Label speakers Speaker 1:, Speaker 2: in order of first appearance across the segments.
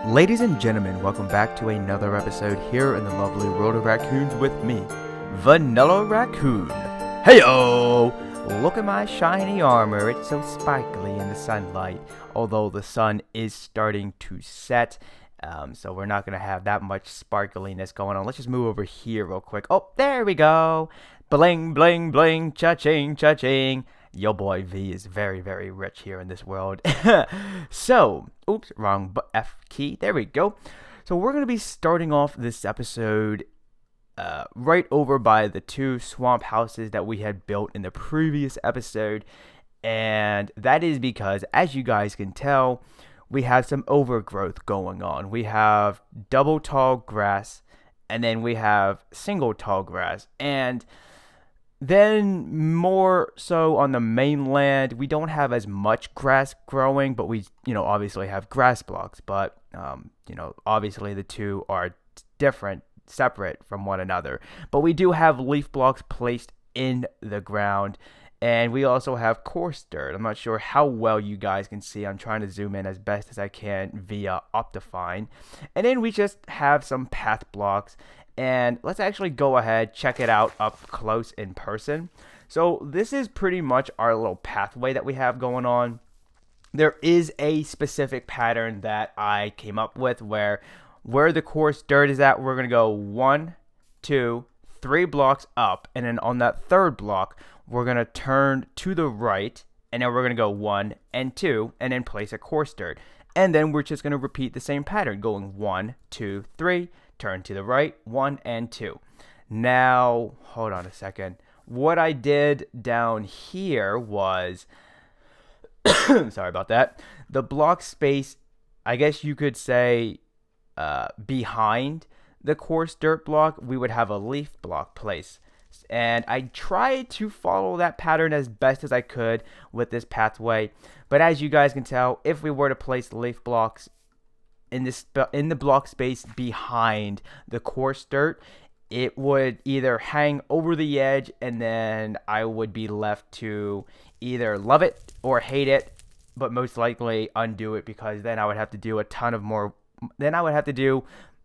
Speaker 1: Ladies and gentlemen, welcome back to another episode here in the lovely World of Raccoons with me, Vanillaraccoon. Heyo! Look at my shiny armor, it's so sparkly in the sunlight, although the sun is starting to set, so we're not going to have that much sparkliness going on. Let's just move over here real quick. Oh, there we go! Bling, bling, bling, cha-ching, cha-ching. Yo boy V is very, very rich here in this world. So, oops, wrong F key. There we go. So we're going to be starting off this episode right over by the two swamp houses that we had built in the previous episode. And that is because, as you guys can tell, we have some overgrowth going on. We have double tall grass, and then we have single tall grass. And then more so on the mainland, we don't have as much grass growing, but we, obviously have grass blocks. But, obviously the two are different, separate from one another. But we do have leaf blocks placed in the ground, and we also have coarse dirt. I'm not sure how well you guys can see. I'm trying to zoom in as best as I can via Optifine. And then we just have some path blocks. And let's actually go ahead, check it out up close in person. So this is pretty much our little pathway that we have going on. There is a specific pattern that I came up with where the coarse dirt is at, we're going to go 1, 2, 3 blocks up. And then on that third block, we're going to turn to the right. And then we're going to go 1 and 2 and then place a coarse dirt. And then we're just going to repeat the same pattern, going 1, 2, 3. Turn to the right, 1 and 2. Now, hold on a second. What I did down here was, sorry about that, the block space, I guess you could say, behind the coarse dirt block, we would have a leaf block place. And I tried to follow that pattern as best as I could with this pathway. But as you guys can tell, if we were to place leaf blocks in the block space behind the coarse dirt, it would either hang over the edge, and then I would be left to either love it or hate it, but most likely undo it, because then I would have to do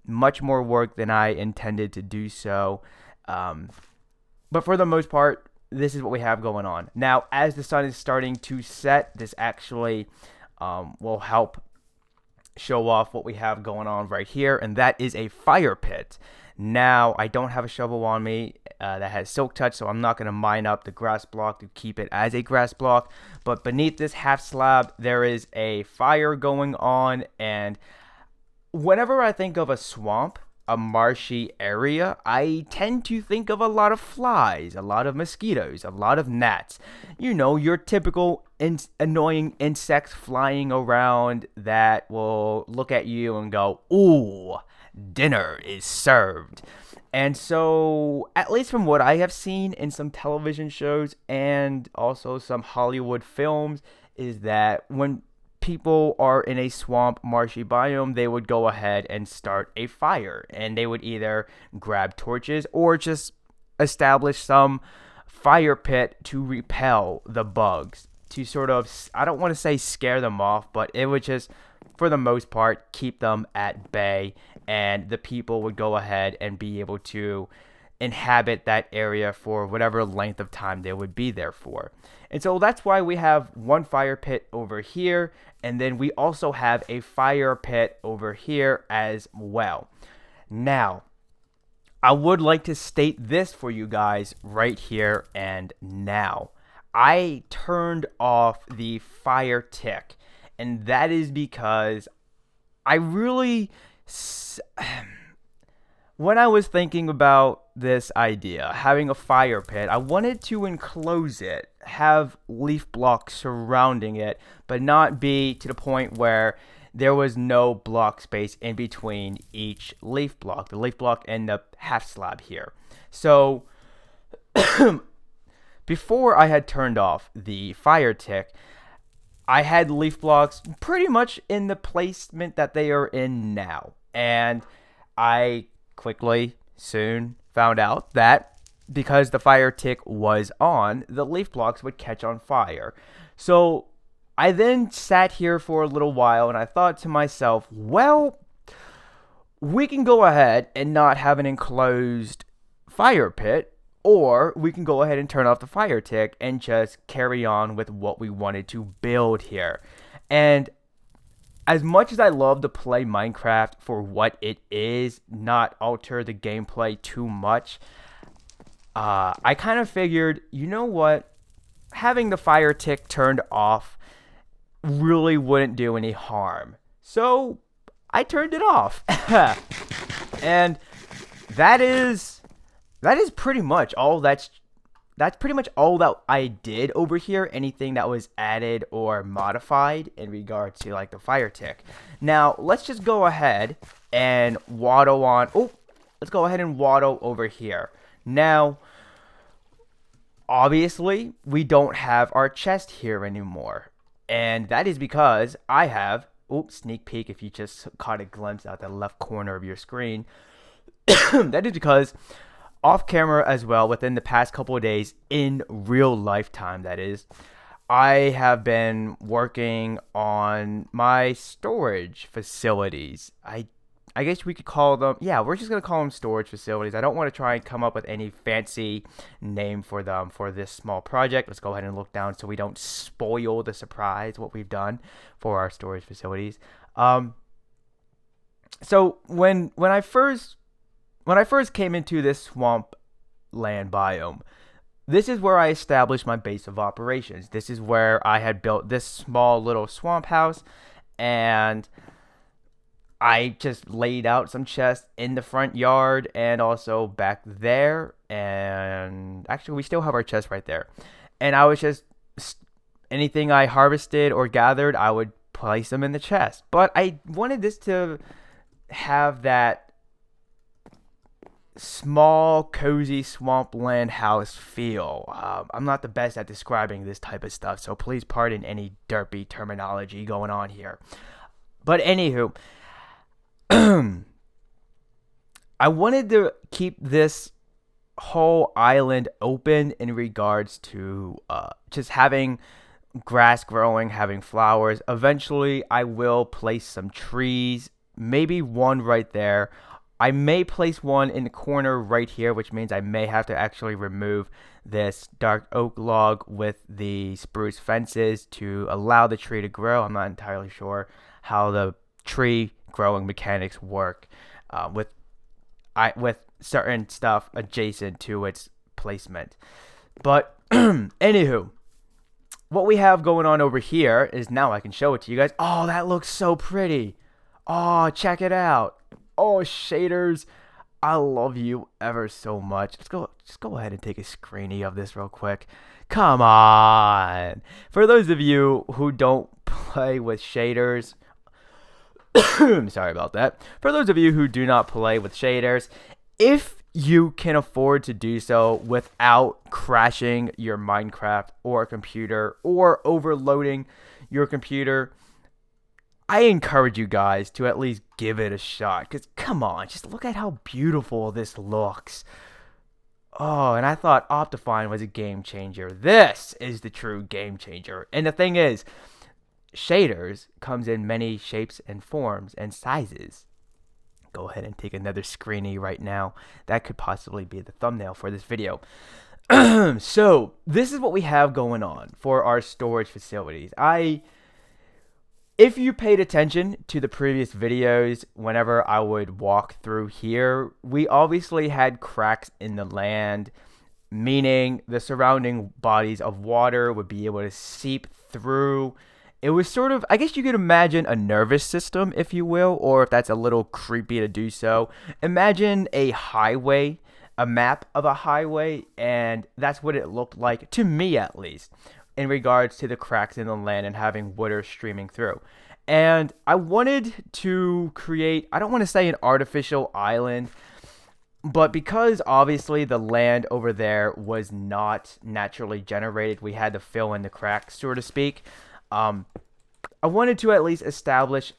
Speaker 1: much more work than I intended to do so. But for the most part, this is what we have going on. Now, as the sun is starting to set, this actually will help show off what we have going on right here, and that is a fire pit. Now, I don't have a shovel on me that has silk touch, so I'm not going to mine up the grass block to keep it as a grass block, but beneath this half slab, there is a fire going on. And whenever I think of a swamp, a marshy area, I tend to think of a lot of flies, a lot of mosquitoes, a lot of gnats. Your typical annoying insects flying around that will look at you and go, "Ooh, dinner is served." And so, at least from what I have seen in some television shows and also some Hollywood films, is that when people are in a swamp, marshy biome, they would go ahead and start a fire, and they would either grab torches or just establish some fire pit to repel the bugs, to sort of, I don't want to say scare them off, but it would just, for the most part, keep them at bay, and the people would go ahead and be able to inhabit that area for whatever length of time they would be there for. And so that's why we have one fire pit over here, and then we also have a fire pit over here as well. Now, I would like to state this for you guys right here and now. I turned off the fire tick, and that is because I really, when I was thinking about this idea, having a fire pit, I wanted to enclose it, have leaf blocks surrounding it, but not be to the point where there was no block space in between each leaf block, the leaf block and the half slab here. So before I had turned off the fire tick, I had leaf blocks pretty much in the placement that they are in now. And I soon found out that because the fire tick was on, the leaf blocks would catch on fire. So I then sat here for a little while, and I thought to myself, well, we can go ahead and not have an enclosed fire pit, or we can go ahead and turn off the fire tick and just carry on with what we wanted to build here. And as much as I love to play Minecraft for what it is, not alter the gameplay too much, I kind of figured, you know what? Having the fire tick turned off really wouldn't do any harm. So I turned it off. And that is pretty much all that's pretty much all that I did over here. Anything that was added or modified in regards to like the fire tick. Now, let's just go ahead and waddle on. Oh, let's go ahead and waddle over here. Now, obviously, we don't have our chest here anymore. And that is because I have, oops, sneak peek if you just caught a glimpse out the left corner of your screen. That is because off camera as well, within the past couple of days, in real lifetime that is, I have been working on my storage facilities. I guess we could call them, yeah, we're just going to call them storage facilities. I don't want to try and come up with any fancy name for them for this small project. Let's go ahead and look down so we don't spoil the surprise what we've done for our storage facilities. So when I first came into this swamp land biome, this is where I established my base of operations. This is where I had built this small little swamp house, and I just laid out some chests in the front yard and also back there. And actually, we still have our chests right there. And I was just, anything I harvested or gathered, I would place them in the chest. But I wanted this to have that small, cozy swampland house feel. I'm not the best at describing this type of stuff, so please pardon any derpy terminology going on here. But anywho, I wanted to keep this whole island open in regards to just having grass growing, having flowers. Eventually, I will place some trees, maybe one right there. I may place one in the corner right here, which means I may have to actually remove this dark oak log with the spruce fences to allow the tree to grow. I'm not entirely sure how the tree growing mechanics work with certain stuff adjacent to its placement. But anywho, what we have going on over here is, now I can show it to you guys. Oh, that looks so pretty. Oh, check it out. Oh, shaders, I love you ever so much. Just go ahead and take a screenie of this real quick. Come on. For those of you who don't play with shaders, sorry about that. For those of you who do not play with shaders, if you can afford to do so without crashing your Minecraft or computer or overloading your computer, I encourage you guys to at least give it a shot. Because come on, just look at how beautiful this looks. Oh, and I thought Optifine was a game changer. This is the true game changer. And the thing is, shaders comes in many shapes and forms and sizes. Go ahead and take another screenie right now. That could possibly be the thumbnail for this video. So this is what we have going on for our storage facilities. If you paid attention to the previous videos, whenever I would walk through here, we obviously had cracks in the land, meaning the surrounding bodies of water would be able to seep through. It was sort of, I guess you could imagine a nervous system, if you will, or if that's a little creepy to do so, imagine a highway, a map of a highway, and that's what it looked like, to me at least, in regards to the cracks in the land and having water streaming through. And I wanted to create, I don't want to say an artificial island, but because obviously the land over there was not naturally generated, we had to fill in the cracks, so to speak. I wanted to at least establish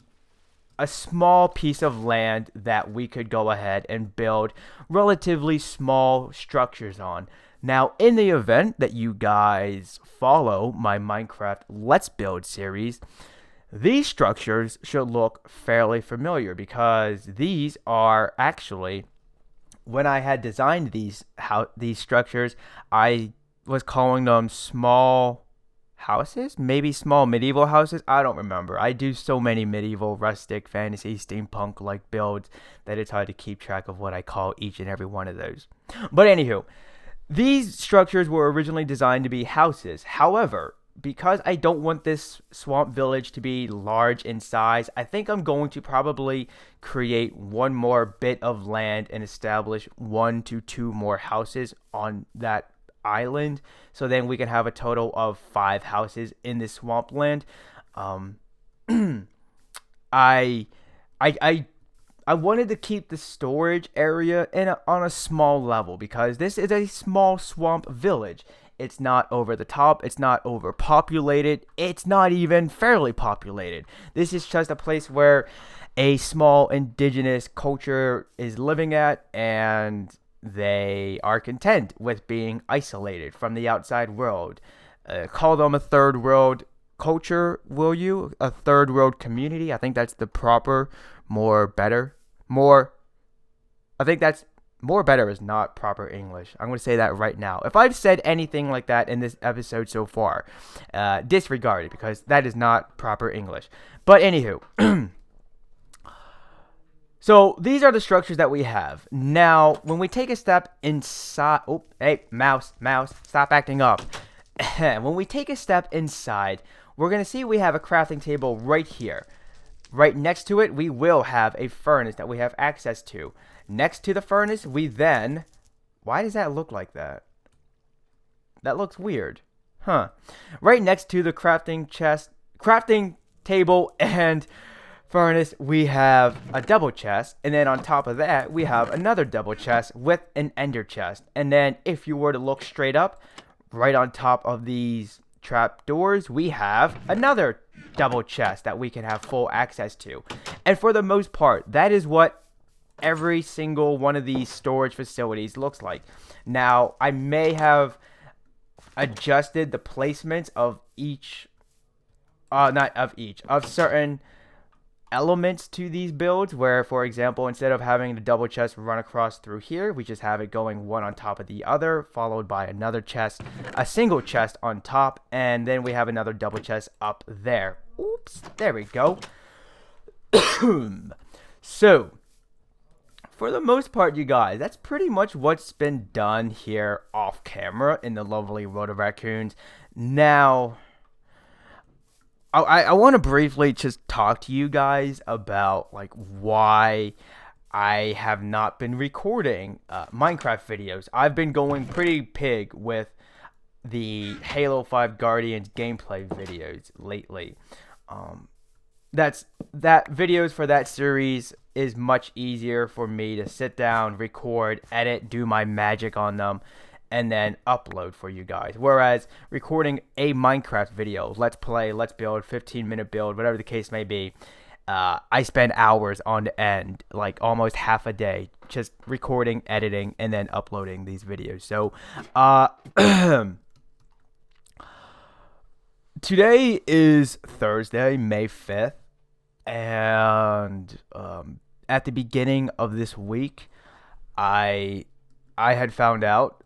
Speaker 1: a small piece of land that we could go ahead and build relatively small structures on. Now, in the event that you guys follow my Minecraft Let's Build series, these structures should look fairly familiar because these are actually, when I had designed these structures, I was calling them small houses, maybe small medieval houses. I don't remember. I do so many medieval, rustic, fantasy, steampunk like builds that it's hard to keep track of what I call each and every one of those. But anywho, these structures were originally designed to be houses. However, because I don't want this swamp village to be large in size, I think I'm going to probably create one more bit of land and establish 1 to 2 more houses on that island. So then we can have a total of 5 houses in this swampland. I wanted to keep the storage area on a small level because this is a small swamp village. It's not over the top. It's not overpopulated. It's not even fairly populated. This is just a place where a small indigenous culture is living at, and they are content with being isolated from the outside world. Call them a third world culture, will you? A third world community. I think that's the proper, better is not proper English. I'm going to say that right now. If I've said anything like that in this episode so far, disregard it because that is not proper English. But anywho, so these are the structures that we have. Now, when we take a step inside, oh, hey, mouse, stop acting up. When we take a step inside, we're going to see we have a crafting table right here. Right next to it, we will have a furnace that we have access to. Next to the furnace, we then... Why does that look like that? That looks weird. Huh. Right next to the crafting table and furnace, we have a double chest. And then on top of that, we have another double chest with an ender chest. And then if you were to look straight up, right on top of these trap doors, we have another double chest that we can have full access to. And for the most part, that is what every single one of these storage facilities looks like. Now, I may have adjusted the placements of of certain elements to these builds, where, for example, instead of having the double chest run across through here, we just have it going one on top of the other, followed by another chest, a single chest on top, and then we have another double chest up there. Oops, there we go. So, for the most part, you guys, that's pretty much what's been done here off camera in the lovely World of Raccoons. Now, I want to briefly just talk to you guys about like why I have not been recording Minecraft videos. I've been going pretty pig with the Halo 5 Guardians gameplay videos lately. Videos for that series is much easier for me to sit down, record, edit, do my magic on them, and then upload for you guys. Whereas recording a Minecraft video, let's play, let's build, 15-minute build, whatever the case may be, I spend hours on end, like almost half a day, just recording, editing, and then uploading these videos. So, today is Thursday, May 5th, and at the beginning of this week, I had found out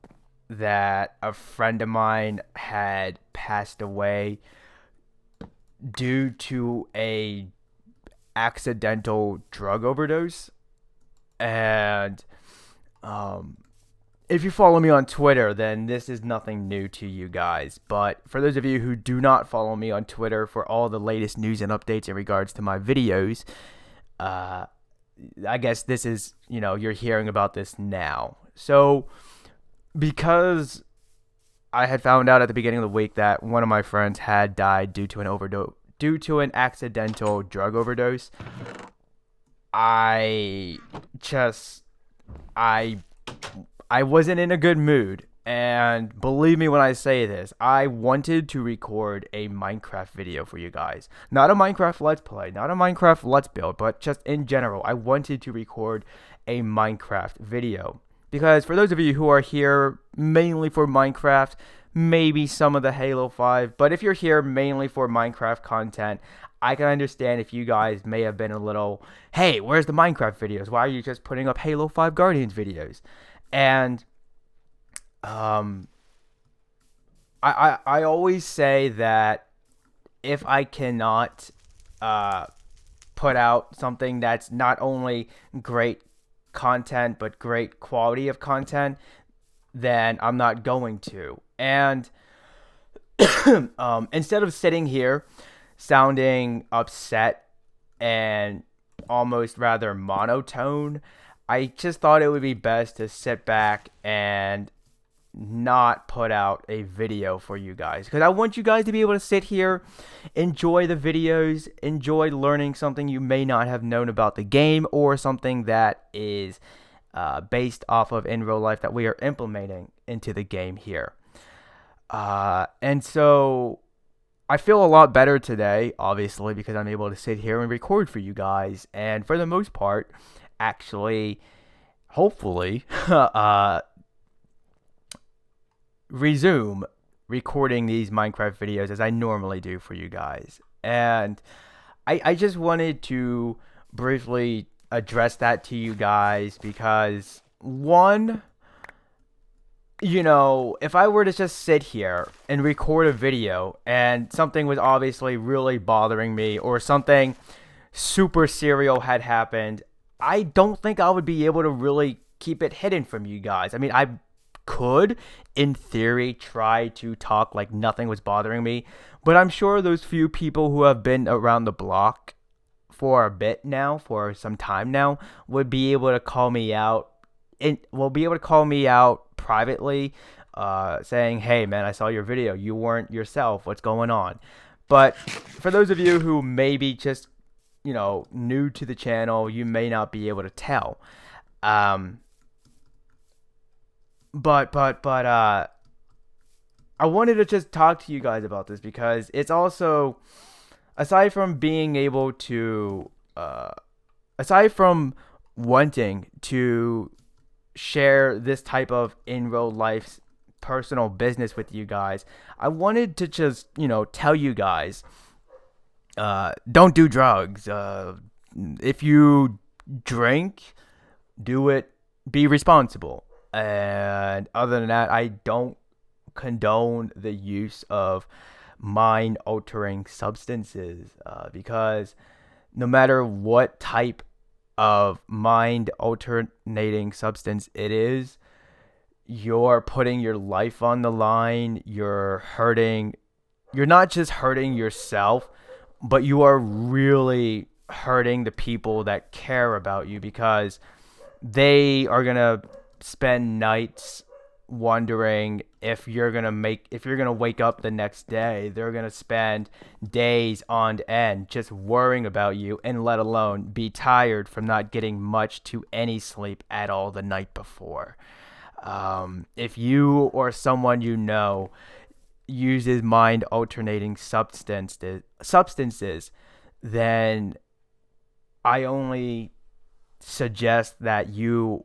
Speaker 1: that a friend of mine had passed away due to a accidental drug overdose. And if you follow me on Twitter, then this is nothing new to you guys. But for those of you who do not follow me on Twitter for all the latest news and updates in regards to my videos, I guess this is, you're hearing about this now. So, because I had found out at the beginning of the week that one of my friends had died due to an accidental drug overdose, I wasn't in a good mood. And believe me when I say this, I wanted to record a Minecraft video for you guys. Not a Minecraft Let's Play, not a Minecraft Let's Build, but just in general, I wanted to record a Minecraft video. Because for those of you who are here mainly for Minecraft, maybe some of the Halo 5, but if you're here mainly for Minecraft content, I can understand if you guys may have been a little, hey, where's the Minecraft videos? Why are you just putting up Halo 5 Guardians videos? And um, I always say that if I cannot uh, put out something that's not only great content but great quality of content, then I'm not going to. And instead of sitting here sounding upset and almost rather monotone, I just thought it would be best to sit back and not put out a video for you guys, because I want you guys to be able to sit here, enjoy the videos, enjoy learning something you may not have known about the game, or something that is based off of in real life that we are implementing into the game here. And so I feel a lot better today, obviously, because I'm able to sit here and record for you guys, and for the most part, actually, hopefully, resume recording these Minecraft videos as I normally do for you guys. And I just wanted to briefly address that to you guys because, one, if I were to just sit here and record a video and something was obviously really bothering me, or something super serial had happened, I don't think I would be able to really keep it hidden from you guys. I mean, I could, in theory, try to talk like nothing was bothering me, but I'm sure those few people who have been around the block for a bit now, for some time now, would be able to call me out, and will be able to call me out privately, saying, hey man, I saw your video, you weren't yourself, what's going on? But for those of you who may be just new to the channel, you may not be able to tell. But I wanted to just talk to you guys about this because it's also, aside from being able to, aside from wanting to share this type of in real life personal business with you guys, I wanted to just, tell you guys, don't do drugs. If you drink, do it, be responsible. And other than that, I don't condone the use of mind altering substances, because no matter what type of mind alternating substance it is, you're putting your life on the line. You're not just hurting yourself, but you are really hurting the people that care about you, because they are going to spend nights wondering if you're gonna wake up the next day. They're gonna spend days on end just worrying about you, and let alone be tired from not getting much to any sleep at all the night before. If you or someone uses mind alternating substances, then I only suggest that you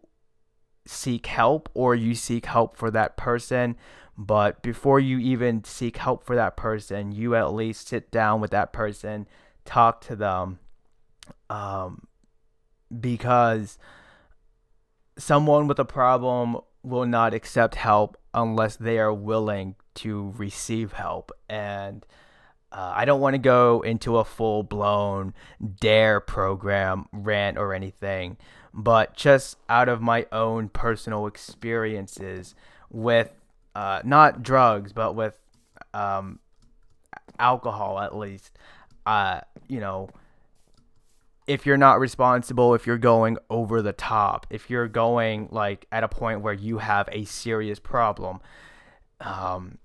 Speaker 1: seek help, or you seek help for that person. But before you even seek help for that person, you at least sit down with that person, talk to them, because someone with a problem will not accept help unless they are willing to receive help. And I don't want to go into a full-blown DARE program rant or anything, but just out of my own personal experiences with not drugs, but with alcohol, at least, if you're not responsible, if you're going over the top, if you're going like at a point where you have a serious problem,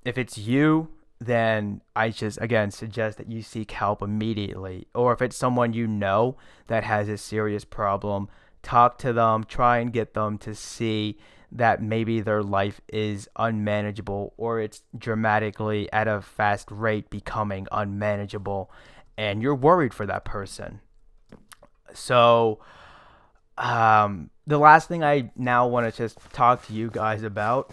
Speaker 1: if it's you, then I just, again, suggest that you seek help immediately. Or if it's someone that has a serious problem, talk to them, try and get them to see that maybe their life is unmanageable, or it's dramatically at a fast rate becoming unmanageable, and you're worried for that person. So the last thing I now want to just talk to you guys about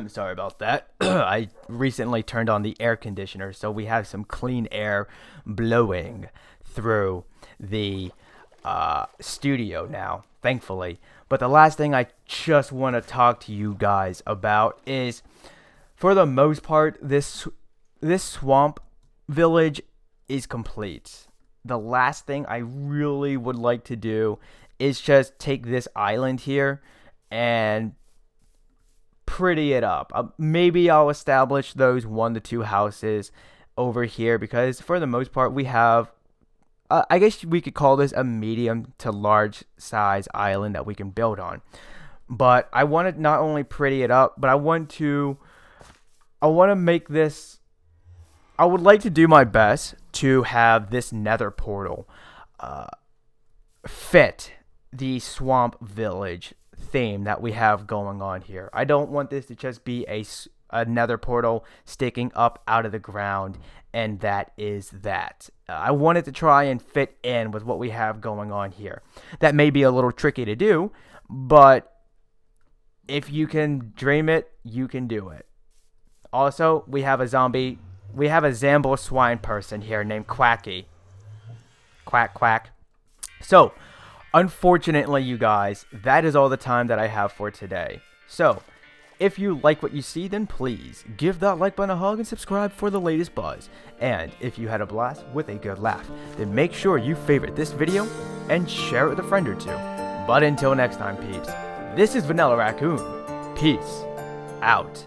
Speaker 1: Sorry about that. I recently turned on the air conditioner, so we have some clean air blowing through the studio now, thankfully. But the last thing I just want to talk to you guys about is, for the most part, this swamp village is complete. The last thing I really would like to do is just take this island here and pretty it up. Maybe I'll establish those 1 to 2 houses over here, because for the most part we have I guess we could call this a medium to large size island that we can build on. But I want to not only pretty it up, but I want to make this, I would like to do my best to have this nether portal fit the swamp village theme that we have going on here. I don't want this to just be a nether portal sticking up out of the ground, and that is that. I want it to try and fit in with what we have going on here. That may be a little tricky to do, but if you can dream it, you can do it. Also, we have a Zambo swine person here named Quacky. Quack, quack. So, unfortunately, you guys, that is all the time that I have for today. So, if you like what you see, then please give that like button a hug and subscribe for the latest buzz. And if you had a blast with a good laugh, then make sure you favorite this video and share it with a friend or two. But until next time, peeps, this is Vanillaraccoon. Peace out.